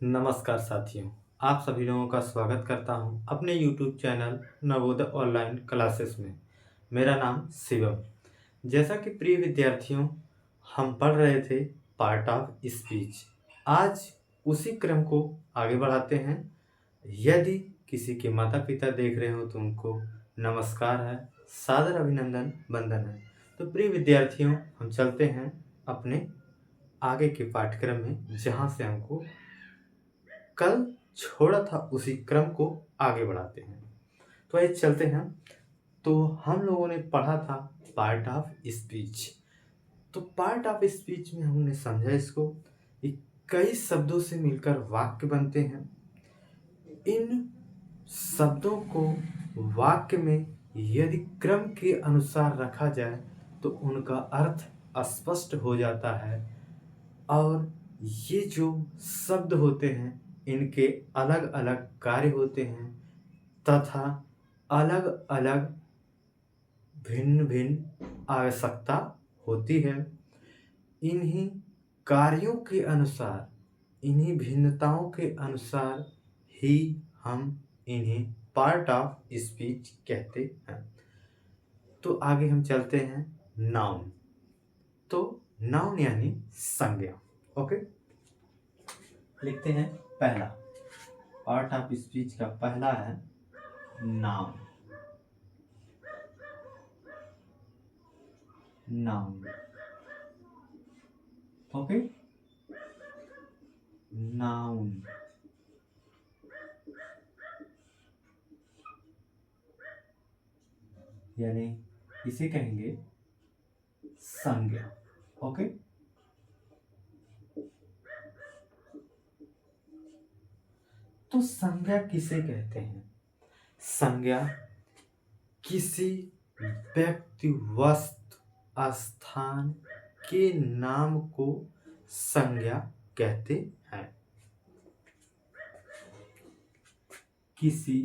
नमस्कार साथियों, आप सभी लोगों का स्वागत करता हूं अपने YouTube channel Navodaya online classes में। मेरा नाम शिवम। जैसा कि प्रिय विद्यार्थियों, हम पढ़ रहे थे पार्ट ऑफ स्पीच। आज उसी क्रम को आगे बढ़ाते हैं। यदि किसी के माता पिता देख रहे हो तो उनको नमस्कार है, सादर अभिनंदन, वंदन है। तो प्रिय विद्यार्थियों, हम चलते हैं अपने आगे के पाठ्यक्रम में, जहाँ से हमको कल छोड़ा था उसी क्रम को आगे बढ़ाते हैं। तो आइए चलते हैं। तो हम लोगों ने पढ़ा था पार्ट ऑफ स्पीच। तो पार्ट ऑफ स्पीच में हमने समझा इसको कि कई शब्दों से मिलकर वाक्य बनते हैं। इन शब्दों को वाक्य में यदि क्रम के अनुसार रखा जाए तो उनका अर्थ स्पष्ट हो जाता है। और ये जो शब्द होते हैं इनके अलग अलग कार्य होते हैं तथा अलग अलग भिन्न भिन्न आवश्यकता होती है। इन्हीं कार्यों के अनुसार, इन्हीं भिन्नताओं के अनुसार ही हम इन्हें पार्ट ऑफ स्पीच कहते हैं। तो आगे हम चलते हैं नाउन। तो नाउन यानी संज्ञा। ओके, लिखते हैं पहला। पार्ट ऑफ स्पीच का पहला है नाउन। Noun, okay. नाउन यानी इसे कहेंगे संज्ञा। ओके, तो संज्ञा किसे कहते हैं? संज्ञा किसी व्यक्ति, वस्तु, स्थान के नाम को संज्ञा कहते हैं। किसी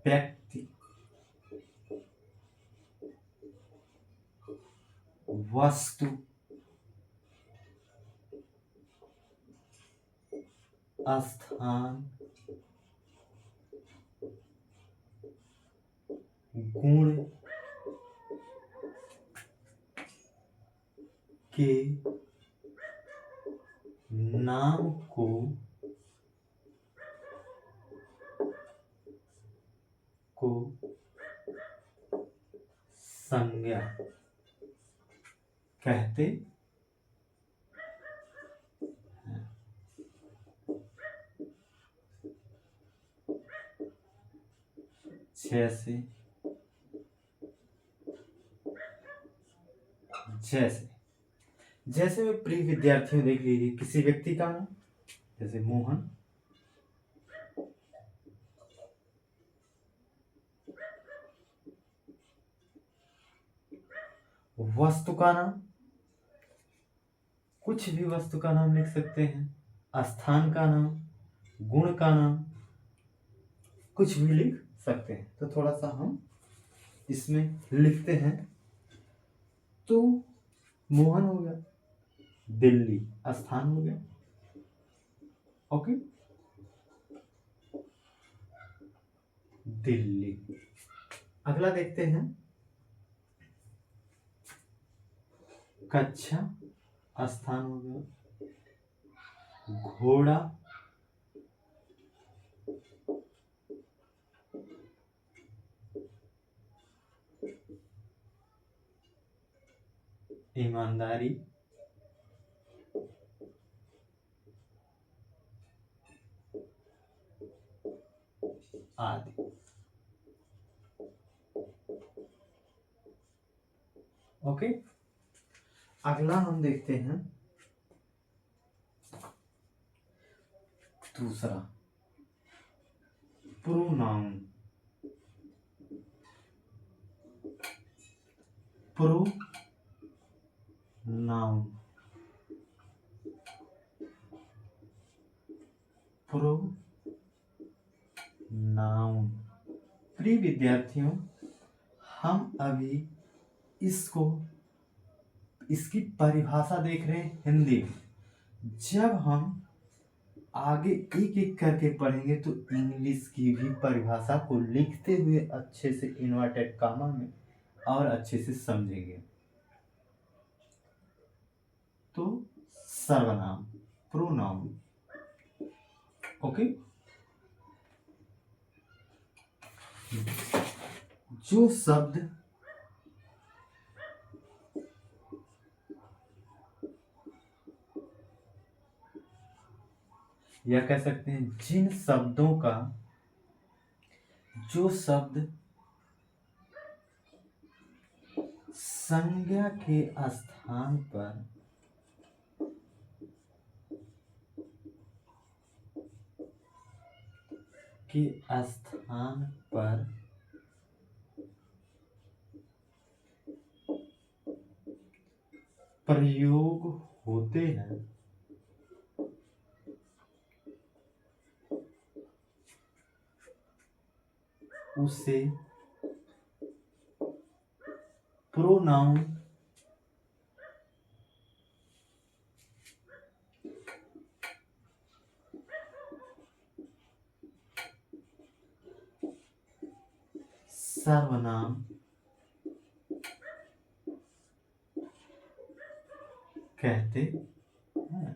व्यक्ति, वस्तु, स्थान, गुण के नाम को संज्ञा कहते हैं। जैसे जैसे में प्रिय विद्यार्थियों देख लीजिए, किसी व्यक्ति का नाम जैसे मोहन, वस्तु का नाम, कुछ भी वस्तु का नाम लिख सकते हैं, स्थान का नाम, गुण का नाम, कुछ भी लिख सकते हैं। तो थोड़ा सा हम इसमें लिखते हैं। तो मोहन हो गया, दिल्ली स्थान हो गया। ओके, दिल्ली। अगला देखते हैं, कक्षा स्थान हो गया, घोड़ा, ईमानदारी, आदि। ओके, अगला हम देखते हैं दूसरा, प्रोनाउन। Pronoun, pronoun. प्रिय विद्यार्थियों, हम अभी इसको इसकी परिभाषा देख रहे हैं हिंदी में। जब हम आगे एक एक करके पढ़ेंगे तो इंग्लिश की भी परिभाषा को लिखते हुए अच्छे से इन्वर्टेड कामा में और अच्छे से समझेंगे। तो सर्वनाम, प्रोनाउन, ओके। जो शब्द या कह सकते हैं जिन शब्दों का, जो शब्द संज्ञा के स्थान पर प्रयोग होते हैं उसे प्रोनाउन सर्वनाम कहते हैं।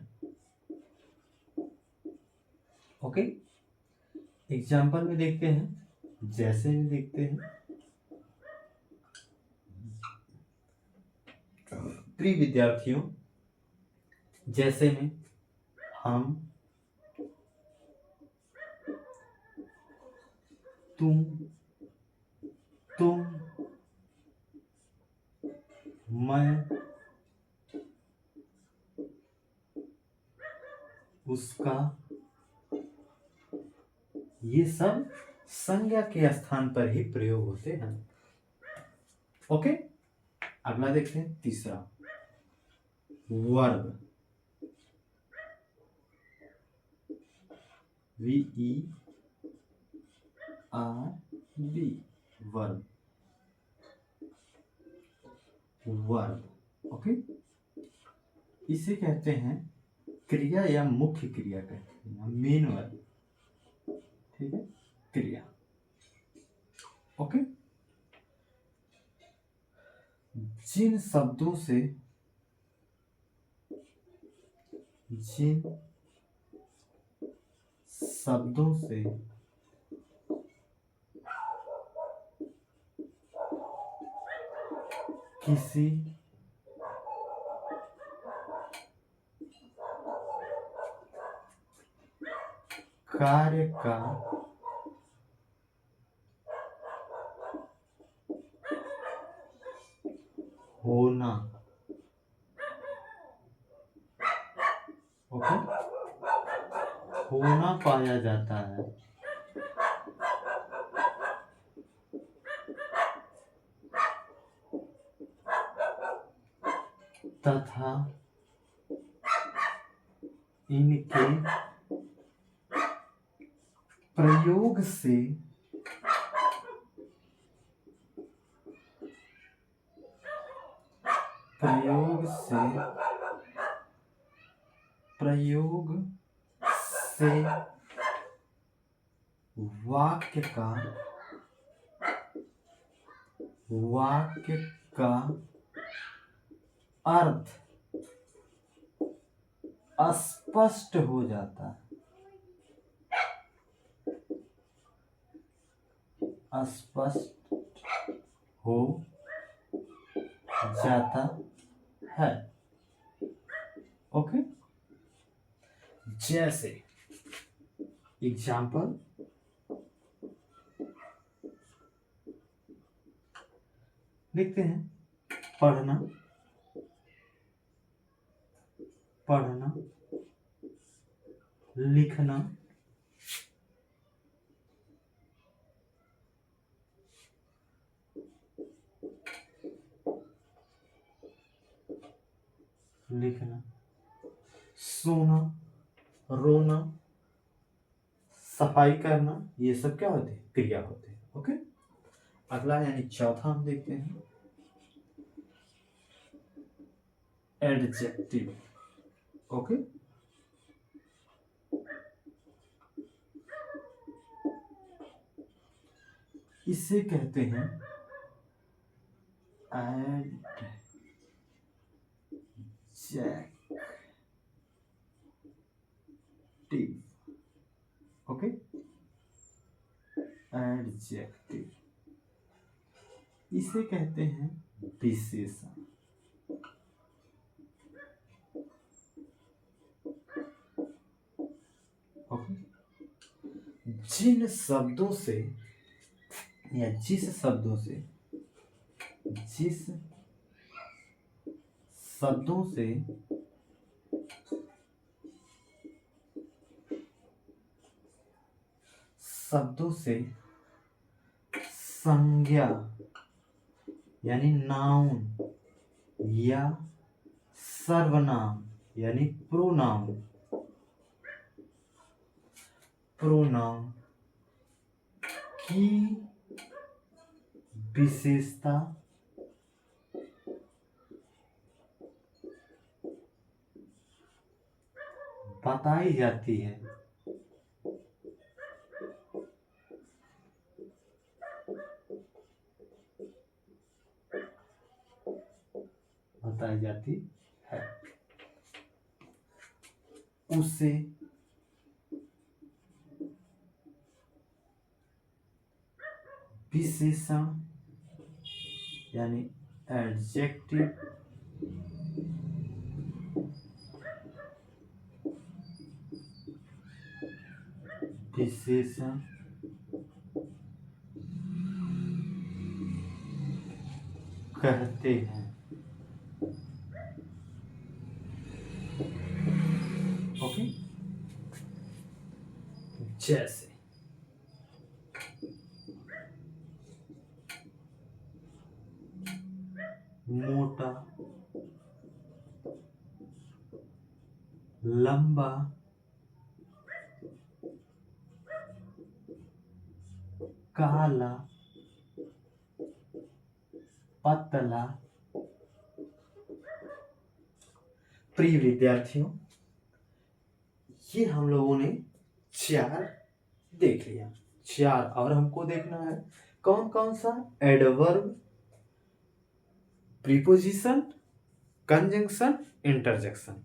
ओके, एग्जाम्पल में देखते हैं, जैसे में देखते हैं। प्रिय विद्यार्थियों, जैसे में हम, तुम, तुम, मैं, उसका, ये सब संज्ञा के स्थान पर ही प्रयोग होते हैं। ओके, अगला देखते हैं, तीसरा verb, VERB, verb, verb. Okay, इसे कहते हैं क्रिया या मुख्य क्रिया कहते हैं, मेन वर्ब। ठीक है, क्रिया। ओके, जिन शब्दों से किसी कार्य का होना, ओके, होना पाया जाता है, तथा इनके प्रयोग से वाक्य का अर्थ स्पष्ट हो जाता है, स्पष्ट हो जाता है। ओके, जैसे एग्जाम्पल लिखते हैं, पढ़ना, पढ़ना, लिखना, लिखना, सोना, रोना, सफाई करना, ये सब क्या होते हैं? क्रिया होते हैं। ओके, अगला यानी चौथा हम देखते हैं, एडजेक्टिव। ओके, इसे कहते हैं एडजेक्टिव। ओके, एडजेक्टिव, इसे कहते हैं विशेषण। ओके, जिन शब्दों से या जिस शब्दों से संज्ञा यानी नाउन या सर्वनाम यानी प्रोनाउन की विशेषता बताई जाती है। उसे विशेषण यानी एडजेक्टिव विशेषण कहते हैं। ओके, जैसे मोटा, लंबा, काला, पतला। प्रिय विद्यार्थियों, ये हम लोगों ने 4 देख लिया। 4 और हमको देखना है कौन कौन सा? Adverb, preposition, conjunction, interjection.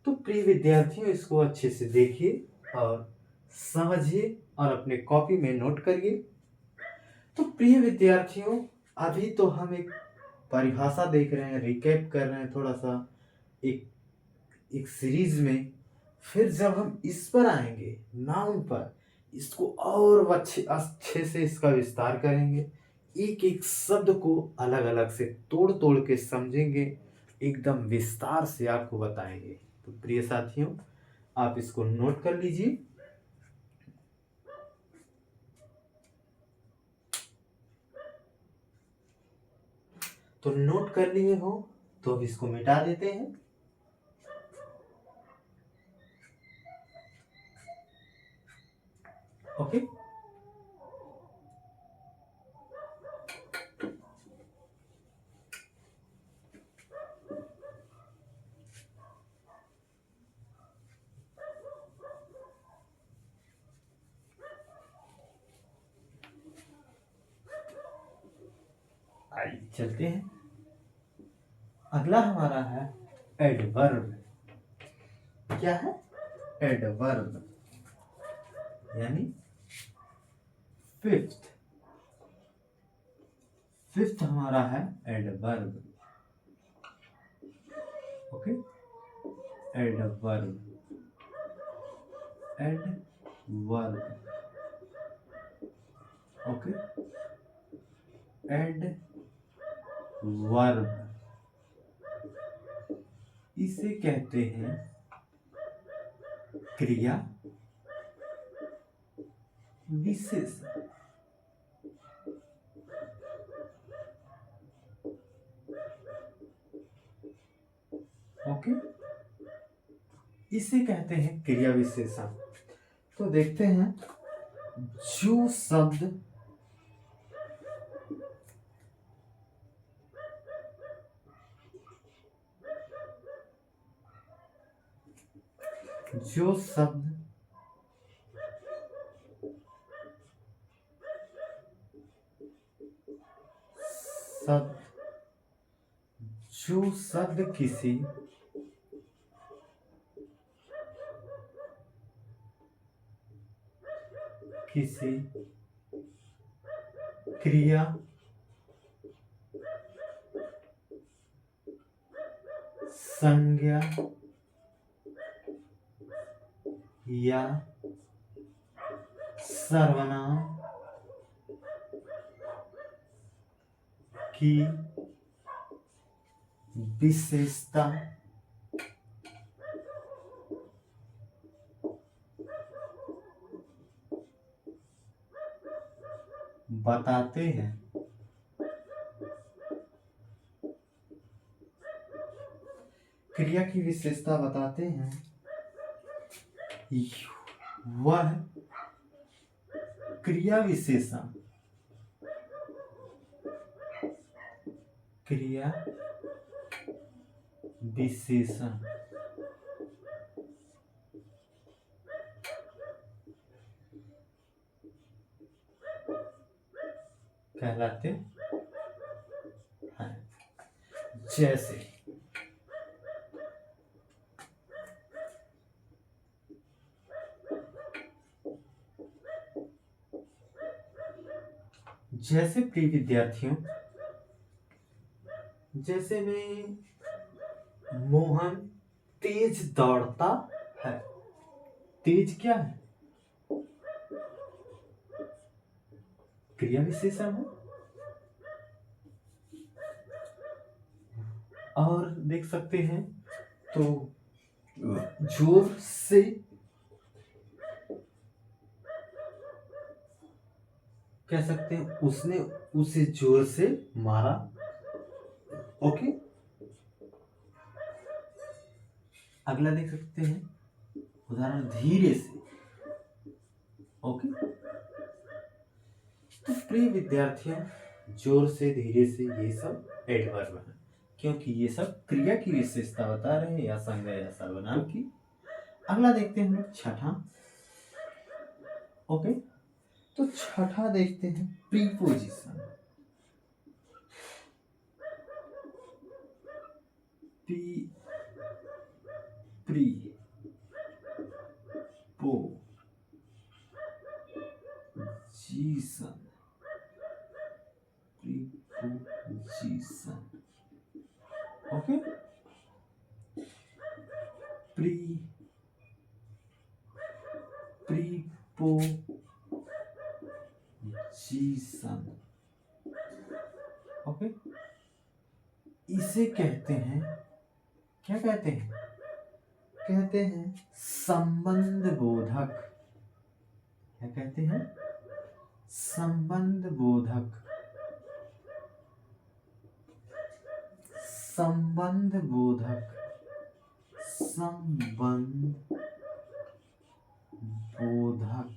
तो प्रिय विद्यार्थियों, इसको अच्छे से देखिए और समझिए और अपने कॉपी में नोट करिए। तो प्रिय विद्यार्थियों, अभी तो हम एक परिभाषा देख रहे हैं, रिकैप कर रहे हैं थोड़ा सा एक सीरीज में। फिर जब हम इस पर आएंगे नाउन पर, इसको और अच्छे से इसका विस्तार करेंगे, एक एक शब्द को अलग अलग से तोड़ तोड़ के समझेंगे, एकदम विस्तार से आपको बताएंगे। तो प्रिय साथियों, आप इसको नोट कर लीजिए। तो नोट कर लिए हो तो अब इसको मिटा देते हैं। ओके, आइए चलते हैं। अगला हमारा है एडवर्ब। क्या है? एडवर्ब यानी फिफ्थ हमारा है adverb. Okay, adverb okay, adverb इसे कहते हैं क्रिया विशेषण। ओके, इसे कहते हैं क्रिया विशेषण। तो देखते हैं, जो शब्द जो शब्द शब्द जो शब्द किसी क्रिया संज्ञा या सर्वनाम की विशेषता बताते हैं। क्रिया की विशेषता बताते हैं वह क्रिया विशेषण कहलाते हैं। जैसे प्रिय विद्यार्थियों, जैसे में मोहन तेज दौड़ता है। तेज क्या है? क्रिया विशेषण है। और देख सकते हैं तो जोर से कह सकते हैं उसने उसे जोर से मारा। ओके, अगला देख सकते हैं उदाहरण धीरे से। ओके, तो प्रिय विद्यार्थियों, जोर से, धीरे से, ये सब एडवर्ब है क्योंकि ये सब क्रिया की विशेषता बता रहे हैं या संज्ञा या सर्वनाम की। अगला देखते हैं हम लोग छठा। ओके, तो छठा देखते हैं preposition. Preposition. Okay, preposition. Okay, इसे कहते हैं, क्या कहते हैं? कहते हैं संबंध बोधक। क्या कहते हैं? संबंध बोधक। संबंध बोधक। संबंध बोधक।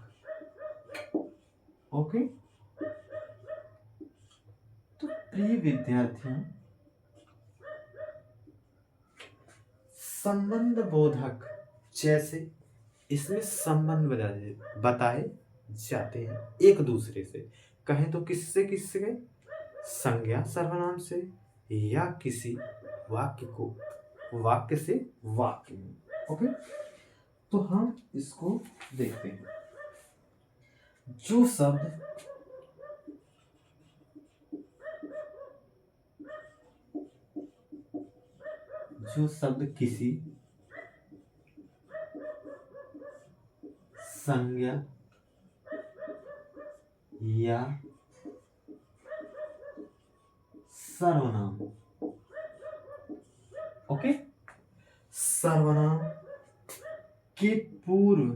ओके, तो प्रिय विद्यार्थियों, संबंध बोधक जैसे इसमें संबंध बताए जाते हैं एक दूसरे से। कहें तो किससे किससे? संज्ञा सर्वनाम से या किसी वाक्य से वाक्य में। ओके, तो हम इसको देखते हैं। जो शब्द किसी संज्ञा या सर्वनाम, ओके, सर्वनाम के पूर्व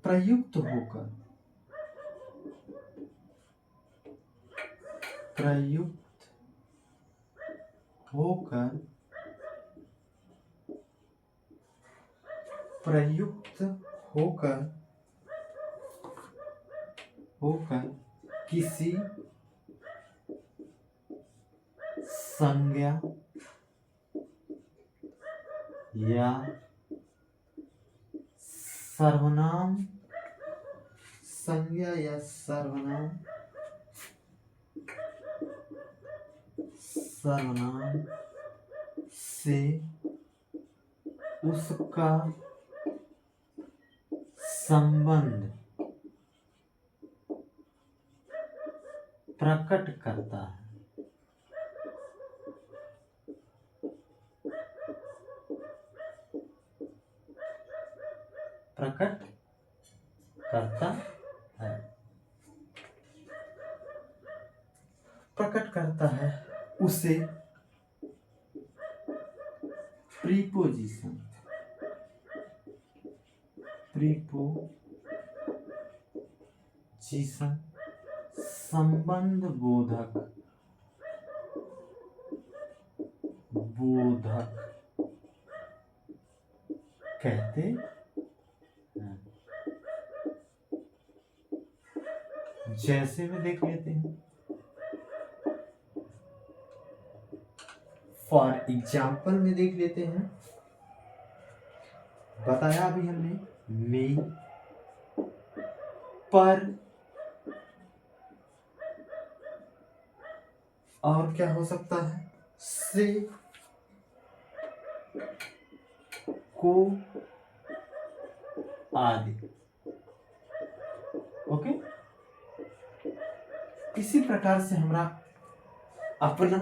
प्रयुक्त होकर होकर किसी संज्ञा या सर्वनाम से उसका संबंध प्रकट करता है। प्रकट करता है। प्रकट करता है उसे प्रीपोजिशन संबंध बोधक कहते हैं। जैसे में देख लेते हैं। फॉर एग्जाम्पल में देख लेते हैं। बताया अभी हमने में, पर, और क्या हो सकता है, से, को, आदि। ओके। इसी प्रकार से हमारा अपना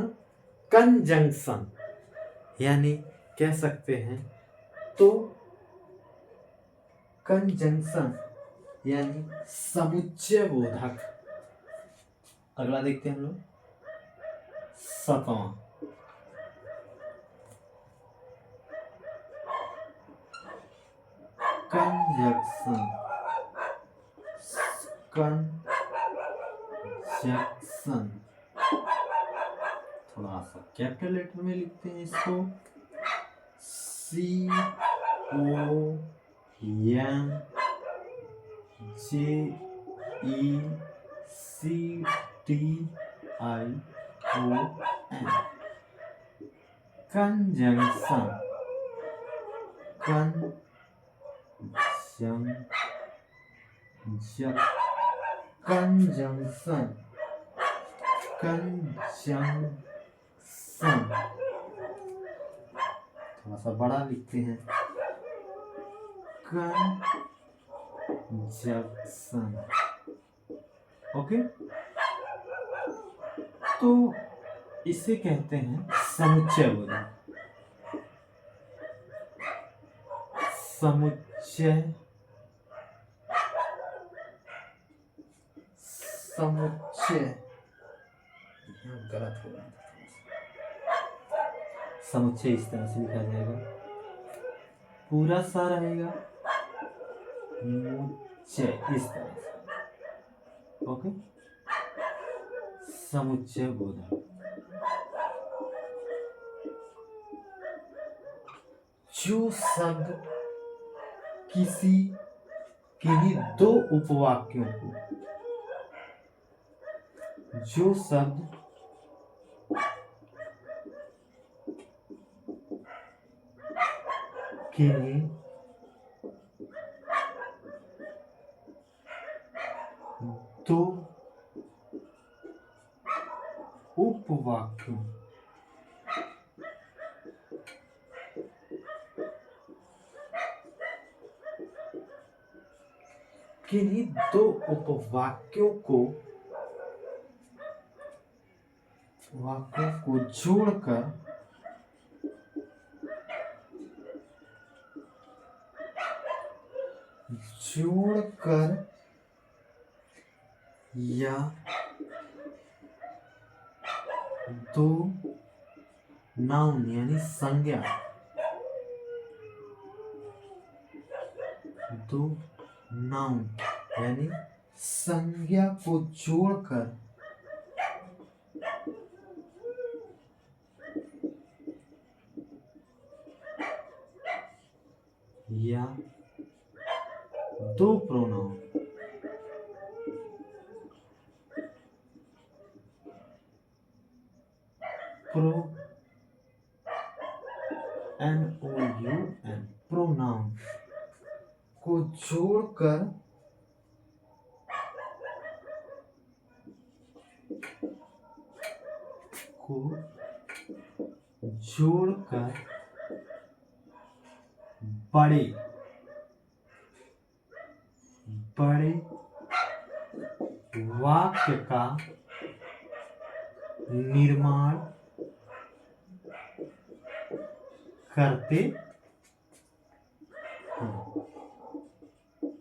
कंजंक्शन यानी कह सकते हैं तो कंजंक्शन यानी समुच्चय बोधक। अगला देखते हैं हम लोग 7वां कंजंक्शन थोड़ा सा कैपिटल लेटर में लिखते हैं इसको कंजंक्शन थोड़ा सा बड़ा लिखते हैं कंजंक्शन। ओके। तो इसे कहते हैं समुच्चय बोधक। गलत हो रहा था। समुच्चय इस तरह से लिखा जाएगा, पूरा सा रहेगा मुच्चय इस तरह से। ओके। समुच्चय बोधक जो शब्द किसी किन्हीं दो उपवाक्यों को किन्हीं दो उपवाक्यों किन्हीं दो उपवाक्यों को जोड़कर या दो नाउन यानी संज्ञा को जोड़कर या दो प्रोनाउन NOUN प्रोनाउन को जोड़कर बड़े बड़े वाक्य का निर्माण करते हैं।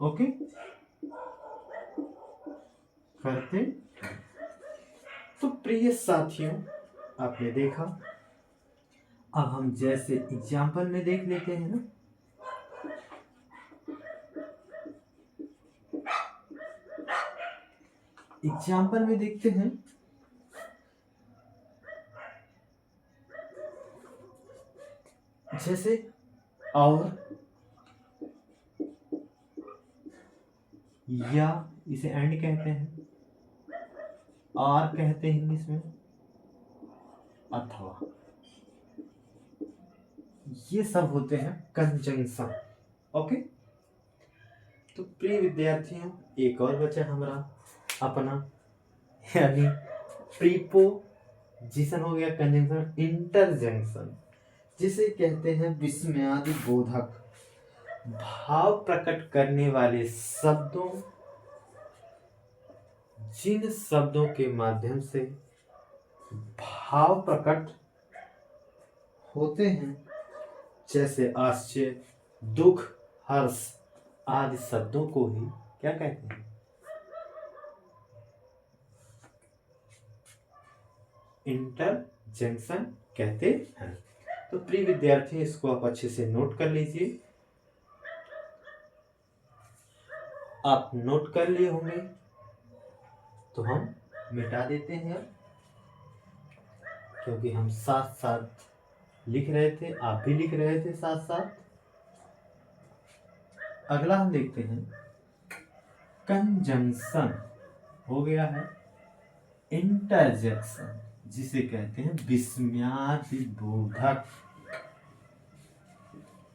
ओके, करते हैं। तो प्रिय साथियों, आपने देखा। अब हम जैसे एग्जाम्पल में देख लेते हैं ना। एग्जाम्पल में देखते हैं। जैसे और, या इसे एंड कहते हैं, और कहते हैं इंग्लिश में, अथवा, ये सब होते हैं कंजंक्शन। ओके, तो प्रिय विद्यार्थियों, एक और बचा हमारा अपना, यानी प्रीपोजिशन हो गया कंजंक्शन। इंटरजेंक्शन जिसे कहते हैं विस्मयादि बोधक, भाव प्रकट करने वाले शब्दों, जिन शब्दों के माध्यम से भाव प्रकट होते हैं, जैसे आश्चर्य, दुख, हर्ष आदि शब्दों को ही क्या कहते हैं? इंटरजेंक्शन कहते हैं। तो प्रिय विद्यार्थी, इसको आप अच्छे से नोट कर लीजिए। आप नोट कर लिए होंगे तो हम मिटा देते हैं, क्योंकि हम साथ साथ लिख रहे थे, आप भी लिख रहे थे साथ साथ। अगला हम देखते हैं, कंजंक्शन हो गया है इंटरजेक्शन, जिसे कहते हैं विस्मयादि बोधक।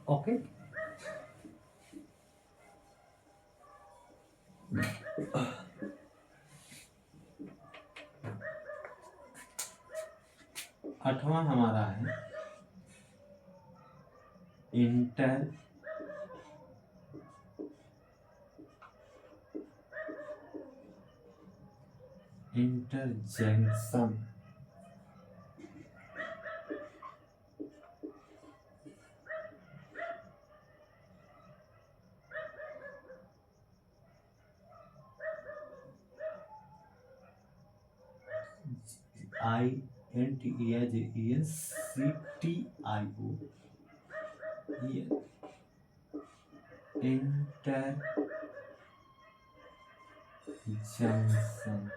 ओके, आठवां हमारा है इंटरजेक्शन। INTERJENCTIO, interjection.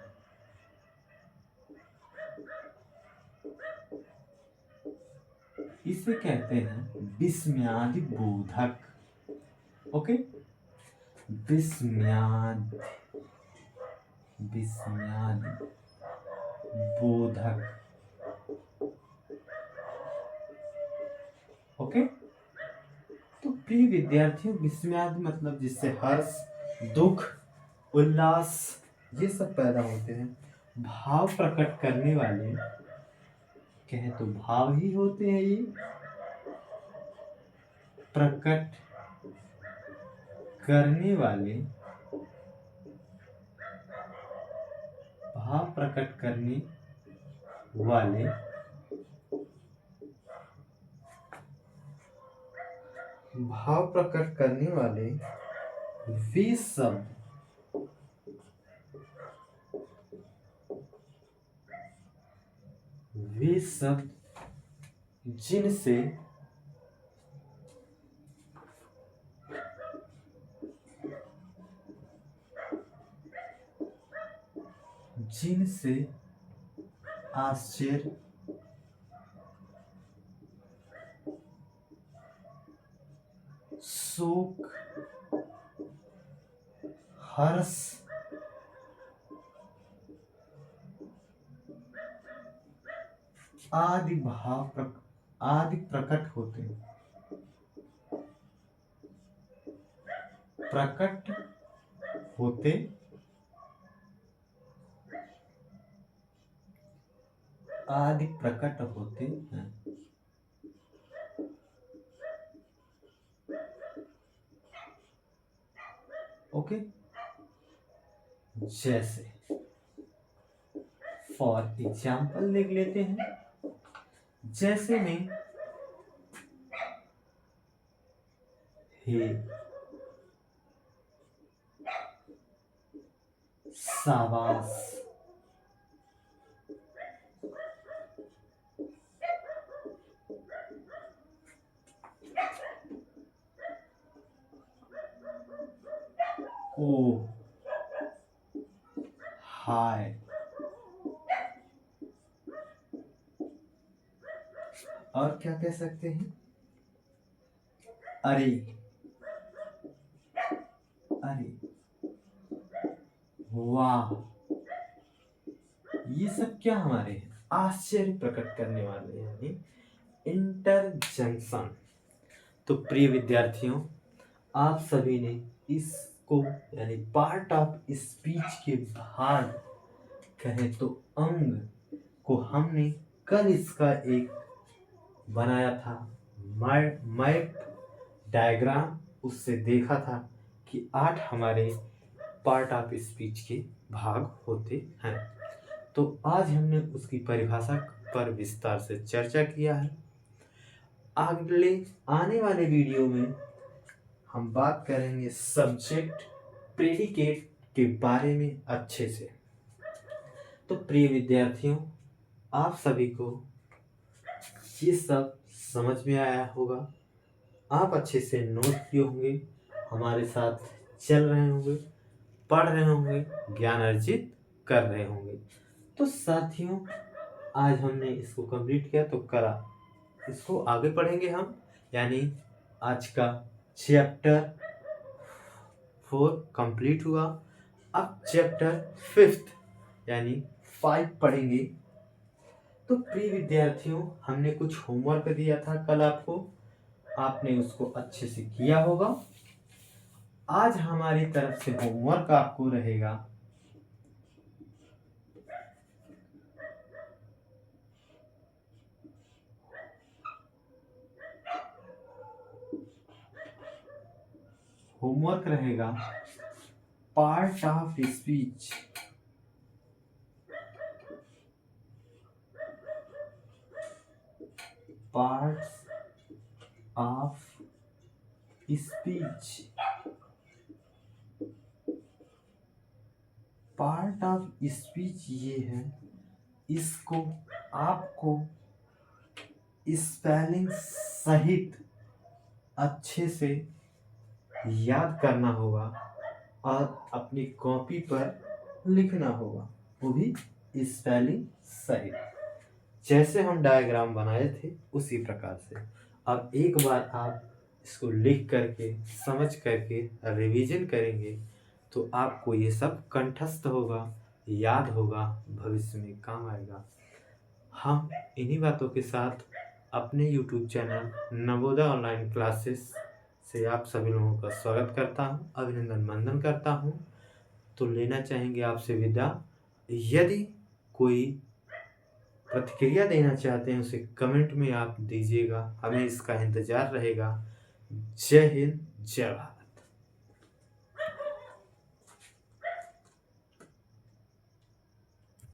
इसे कहते हैं विस्मयादि बोधक। ओके, विस्मयादि बोधक। ओके, तो प्रिय विद्यार्थियों, विस्मयादि मतलब जिससे हर्ष, दुख, उल्लास ये सब पैदा होते हैं। भाव प्रकट करने वाले कहें तो भाव ही होते हैं। ये प्रकट करने वाले, भाव प्रकट करने वाले वे शब्द जिनसे आश्चर्य, शोक, हर्ष आदि प्रकट होते हैं। प्रकट होते आदि प्रकट होते हैं। ओके, जैसे फॉर एग्जाम्पल लिख लेते हैं। जैसे में हे, शाबाश, ओ, हाय, और क्या कह सकते हैं? अरे, अरे, वाह। ये सब क्या हमारे हैं? आश्चर्य प्रकट करने वाले, यानी इंटरजेक्शन। तो प्रिय विद्यार्थियों, आप सभी ने इसको यानी पार्ट ऑफ स्पीच के भाग कहें तो अंग को हमने कल इसका एक बनाया था मैप डायग्राम, उससे देखा था कि 8 हमारे पार्ट ऑफ स्पीच के भाग होते हैं। तो आज हमने उसकी परिभाषा पर विस्तार से चर्चा किया है। अगले आने वाले वीडियो में हम बात करेंगे सब्जेक्ट प्रेडिकेट के बारे में अच्छे से। तो प्रिय विद्यार्थियों, आप सभी को ये सब समझ में आया होगा। आप अच्छे से नोट किए होंगे, हमारे साथ चल रहे होंगे, पढ़ रहे होंगे, ज्ञान अर्जित कर रहे होंगे। तो साथियों, आज हमने इसको कंप्लीट किया, तो कल इसको आगे पढ़ेंगे हम, यानी आज का चैप्टर 4 कंप्लीट हुआ। अब चैप्टर 5 यानी 5 पढ़ेंगे। तो प्रिय विद्यार्थियों, हमने कुछ होमवर्क दिया था कल आपको, आपने उसको अच्छे से किया होगा। आज हमारी तरफ से होमवर्क आपको रहेगा part of speech, parts of speech. Part of speech ये है, इसको आपको स्पेलिंग सहित अच्छे से याद करना होगा और अपनी कॉपी पर लिखना होगा, वो भी स्पेलिंग सहित, जैसे हम डायग्राम बनाए थे उसी प्रकार से। अब एक बार आप इसको लिख करके समझ करके रिवीजन करेंगे तो आपको ये सब कंठस्थ होगा, याद होगा, भविष्य में काम आएगा। हम इन्हीं बातों के साथ अपने YouTube channel Navodaya online classes से आप सभी लोगों का स्वागत करता हूँ, अभिनंदन वंदन करता हूँ। तो लेना चाहेंगे आपसे विदा। यदि कोई प्रतिक्रिया देना चाहते हैं उसे कमेंट में आप दीजिएगा, हमें इसका इंतजार रहेगा। जय हिंद, जय भारत।